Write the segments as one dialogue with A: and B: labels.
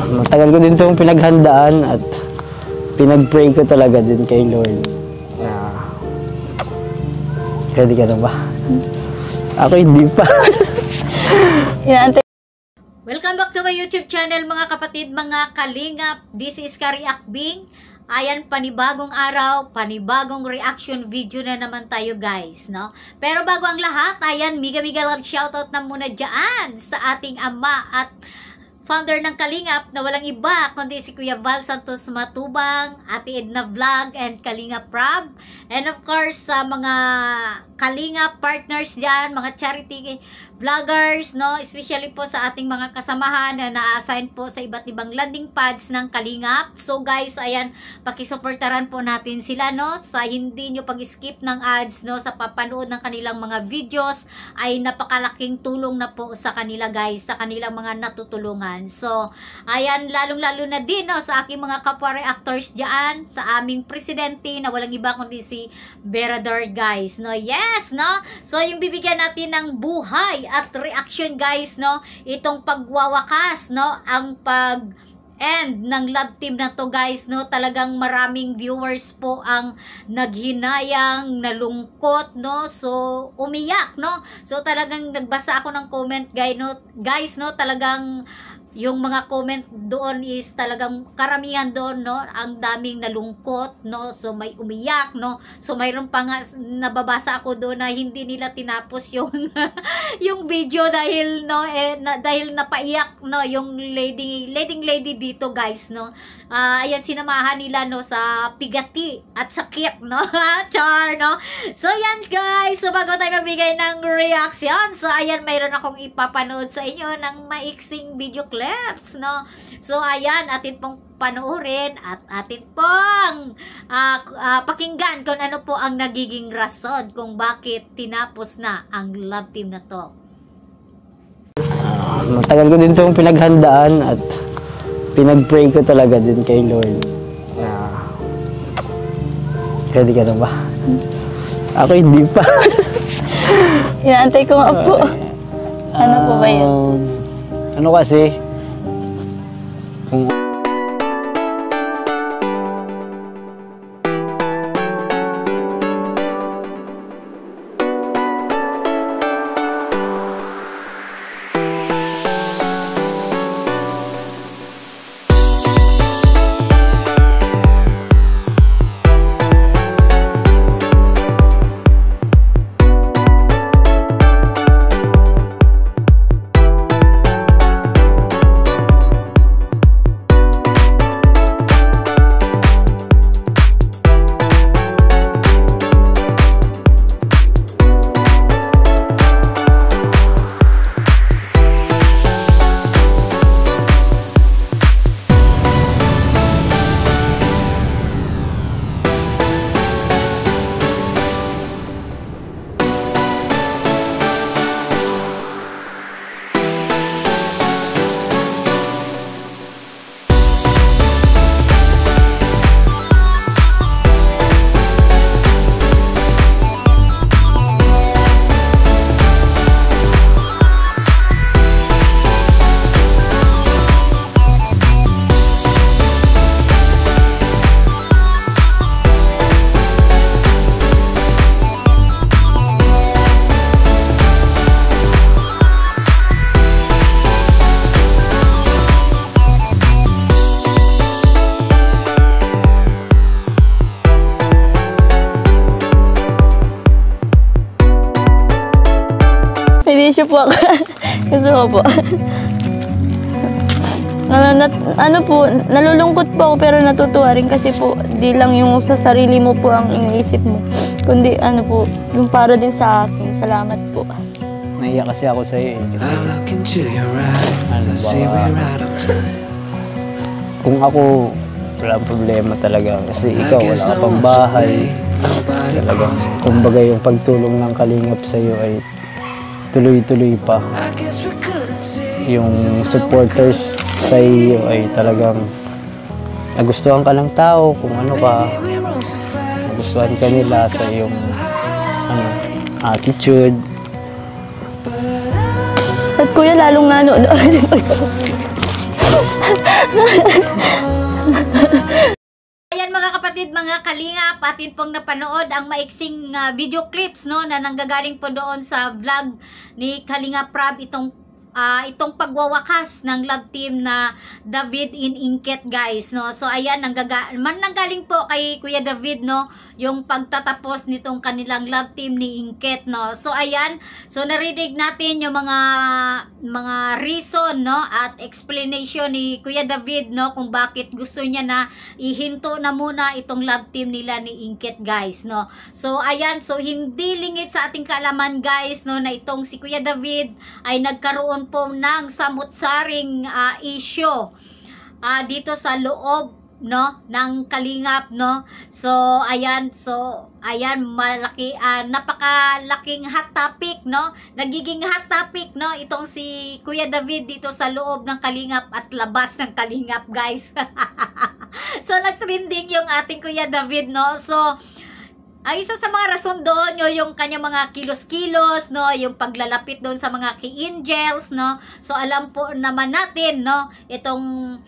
A: Matagal ko din itong pinaghandaan at pinag-pray ko talaga din kay Lord. Ready ka na ba? Ako hindi pa.
B: Welcome back to my YouTube channel mga kapatid, mga kalingap. This is Kari Akbing. Ayan, panibagong araw, panibagong reaction video na naman tayo guys, no? Pero bago ang lahat, ayan, mega love shoutout na muna dyan sa ating ama at founder ng Kalingap na walang iba kundi si Kuya Val Santos Matubang, Ate Edna Vlog, and Kalingap Prab. And of course, sa mga Kalingap partners dyan, mga charity vloggers, no? Especially po sa ating mga kasamahan na na-assign po sa iba't ibang landing pads ng Kalingap. So guys, ayan, pakisuportaran po natin sila, no? Sa hindi nyo pag-skip ng ads, no? Sa papanood ng kanilang mga videos, ay napakalaking tulong na po sa kanila guys, sa kanilang mga natutulungan. So, ayan, lalong-lalo na din, no? Sa aking mga kapwa reactors dyan, sa aming presidente na walang iba kundi si Berador guys, no? Yes, no? So, yung bibigyan natin ng buhay at reaction guys, no, itong pagwawakas, no, ang pag-end ng love team na to guys, no, talagang maraming viewers po ang naghinayang, nalungkot, no, so umiyak, no, so talagang nagbasa ako ng comment guys, no, talagang yung mga comment doon is talagang karamihan doon, no, ang daming nalungkot, no, so may umiyak, no, so mayroon pa nga nababasa ako doon na hindi nila tinapos yung yung video dahil, no, dahil napaiyak, no, yung leading lady dito guys, no. Ayan, sinamahan nila, no, sa pigati at sakit, no. Char, no. So yan guys, so bago tayo magbigay ng reaction, so ayan, mayroon akong ipapanood sa inyo ng maiksing video clip, no? So ayan, atin pong panoorin at atin pong pakinggan kung ano po ang nagiging rason kung bakit tinapos na ang love team na to.
A: Matagal ko din itong pinaghandaan at pinag-pray ko talaga din kay Lord. Ready ka na ba? Ako hindi pa.
C: Inaantay ko nga po. Ano po ba yun?
A: Ano kasi? Kung
C: Issue po ako. Gusto ko po. Ano po, nalulungkot po ako pero natutuwa rin kasi po di lang yung sa sarili mo po ang iniisip mo. Kundi ano po, yung para din sa akin. Salamat po.
A: naiyak kasi ako sa iyo. Kung ako, walang problema talaga. Kasi ikaw, wala ka pang bahay. Talagang, kumbaga yung pagtulong ng Kalingap sa iyo ay tuloy-tuloy pa. Yung supporters sa iyo ay talagang nagustuhan ka ng tao kung ano ka. Nagustuhan ka nila sa iyong attitude.
C: At kuya, lalong nanonood.
B: Ayan mga kapatid, mga kalingap, atin pong napanood ang maiksing video clips no na nanggagaling po doon sa vlog ni Kalinga Prab, itong pagwawakas ng love team na David in Inket, guys, no. So ayan, nanggaling po kay Kuya David, no, yung pagtatapos nitong kanilang love team ni Inket, no. So ayan, so narinig natin yung mga reason, no, at explanation ni Kuya David, no, kung bakit gusto niya na ihinto na muna itong love team nila ni Inket, guys, no. So ayan, so hindi lingit sa ating kaalaman, guys, no, na itong si Kuya David ay nagkaroon po ng samut-saring issue dito sa loob, no, ng Kalingap, no. So ayan, malaki, napakalaking hot topic, no, nagiging hot topic, no, itong si Kuya David dito sa loob ng Kalingap at labas ng Kalingap, guys. So nagtrending yung ating Kuya David, no. So ang isa sa mga rason doon yung kanyang mga kilos-kilos, no, yung paglalapit doon sa mga ki-angels, no. So alam po naman natin, no, itong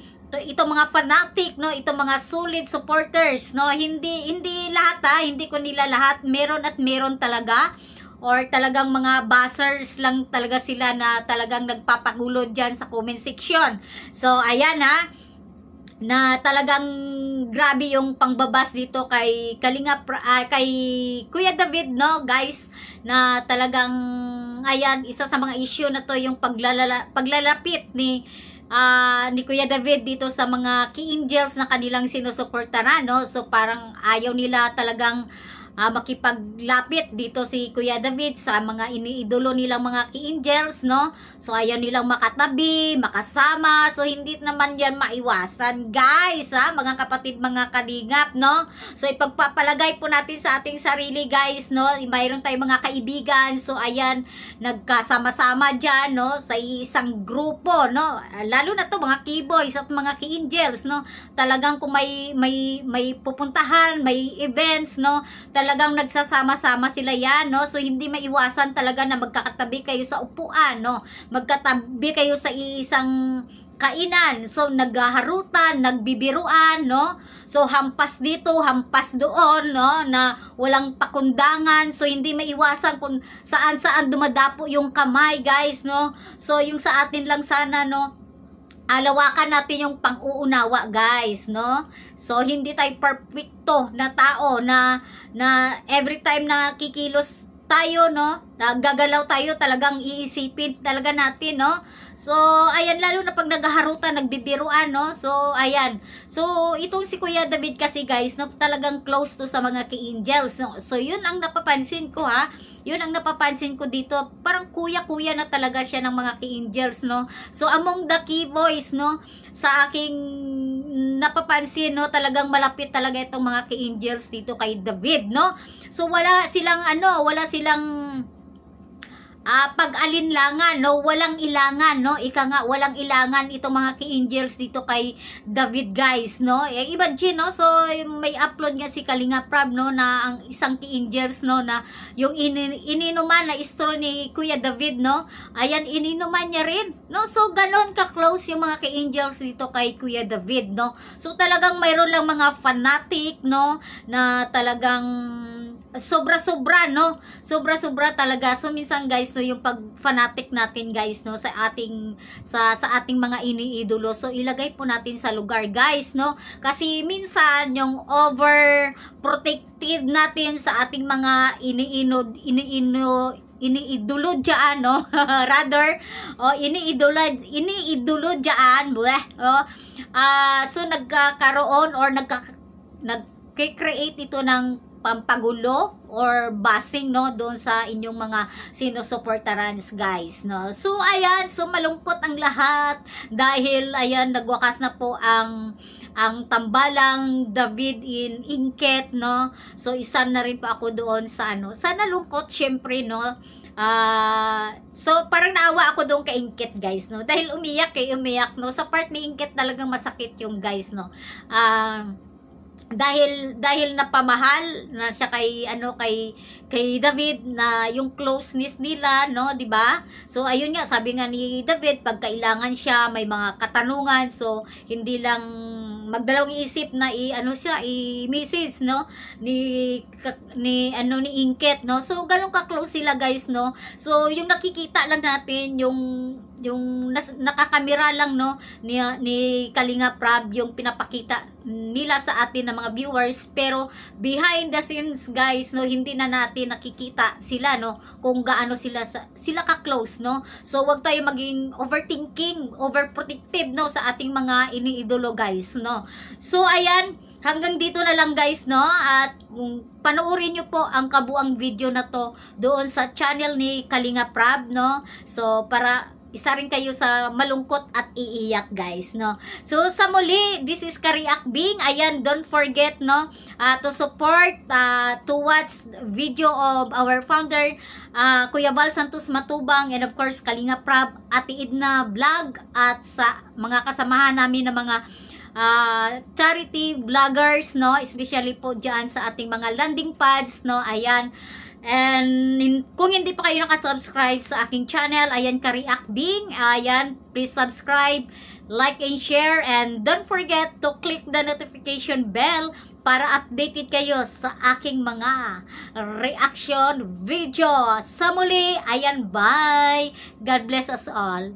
B: mga fanatic, no, itong mga solid supporters, no, hindi lahat, hindi ko nila lahat, meron at meron talaga, or talagang mga buzzers lang talaga sila na talagang nagpapagulo dyan sa comment section. So ayan na talagang grabe yung pangbabas dito kay kay Kuya David, no, guys, na talagang ayan, isa sa mga issue na to yung paglalapit ni Kuya David dito sa mga key angels na kanilang sinusuportaran, no. So parang ayaw nila talagang makipaglapit dito si Kuya David sa mga iniidolo nilang mga ki-angels, no. So ayaw nilang makatabi, makasama. So hindi naman yan maiwasan, guys, mga kapatid, mga kalingap, no. So ipagpapalagay po natin sa ating sarili, guys, no, mayroon tayong mga kaibigan. So ayan, nagkasama-sama dyan, no, sa isang grupo, no, lalo na to mga keyboys at mga ki-angels, no. Talagang kung may pupuntahan, may events, no, talagang nagsasama-sama sila yan, no. So hindi maiwasan talaga na magkakatabi kayo sa upuan, no, magkatabi kayo sa isang kainan. So naghaharutan, nagbibiruan, no. So hampas dito, hampas doon, no, na walang pakundangan. So hindi maiwasan kung saan-saan dumadapo yung kamay, guys, no. So yung sa atin lang sana, no, alawakan natin yung pang-uunawa, guys, no. So hindi tayo perfecto na tao na every time na kikilos tayo, no, gagalaw tayo, talagang iisipin talaga natin, no. So ayan, lalo na pag naghaharutan, nagbibiruan, no. So ayan, so itong si Kuya David kasi, guys, no, talagang close to sa mga ki-angels, no. So yun ang napapansin ko, yun ang napapansin ko dito, parang kuya-kuya na talaga siya ng mga ki-angels, no. So among the key boys, no, sa aking napapansin, no, talagang malapit talaga itong mga ki-angels dito kay David, no. So wala silang pag-alinlangan, no, walang ilangan, no, walang ilangan itong mga ki-angels dito kay David, guys, no. Imagine, no, so may upload nga si Kalinga Prab, no, na ang isang ki-angels, no, na yung ininuman na istro ni Kuya David, no, ayan, ininuman niya rin, no. So ganon ka-close yung mga ki-angels dito kay Kuya David, no. So talagang mayroon lang mga fanatic, no, na talagang sobra-sobra, no, sobra-sobra talaga. So minsan, guys, no, yung pag-fanatic natin, guys, no, sa ating mga iniidolo, so ilagay po natin sa lugar, guys, no, kasi minsan yung overprotective natin sa ating mga iniidolo dyan, no, rather, iniidolo dyan, so nagkakaroon or nag-create ito ng pampagulo or basing, no, doon sa inyong mga sinusuportarans, guys, no. So ayan, so malungkot ang lahat dahil ayan, nagwakas na po ang tambalang David in Inket, no. So isa na rin po ako doon sa sa nalungkot, syempre, no. So parang naawa ako doon kay Inket, guys, no, dahil umiyak, no, sa part ni Inket talagang masakit yung, guys, no. dahil napamahal na siya kay David, na yung closeness nila, no, 'di ba? So ayun nga, sabi nga ni David, pag kailangan siya, may mga katanungan, so hindi lang magdalawang isip na i-message, no, ni Inket, no. So ganun ka close sila, guys, no. So yung nakikita lang natin yung nakakamera lang, no, ni Kalinga Prab, yung pinapakita nila sa atin ng mga viewers, pero behind the scenes, guys, no, hindi na natin nakikita sila, no, kung gaano sila ka close, no. So wag tayo maging overthinking, overprotective, no, sa ating mga iniidolo, guys, no. So ayan, hanggang dito na lang, guys, no, at panoorin nyo po ang kabuang video na to doon sa channel ni Kalinga Prab, no. So para isa rin kayo sa malungkot at iiyak, guys, no. So sa muli, this is Kariakbing. Ayan, don't forget, no, to support, to watch video of our founder, Kuya Val Santos Matubang, and of course Kalinga Prab, Ate Edna Vlog, at sa mga kasamahan namin na mga charity vloggers, no, especially po dyan sa ating mga landing pads, no. Ayan. And kung hindi pa kayo nakasubscribe sa aking channel, ayan, Kariakbing, ayan, please subscribe, like and share, and don't forget to click the notification bell para updated kayo sa aking mga reaction video. Sa muli, ayan, bye. God bless us all.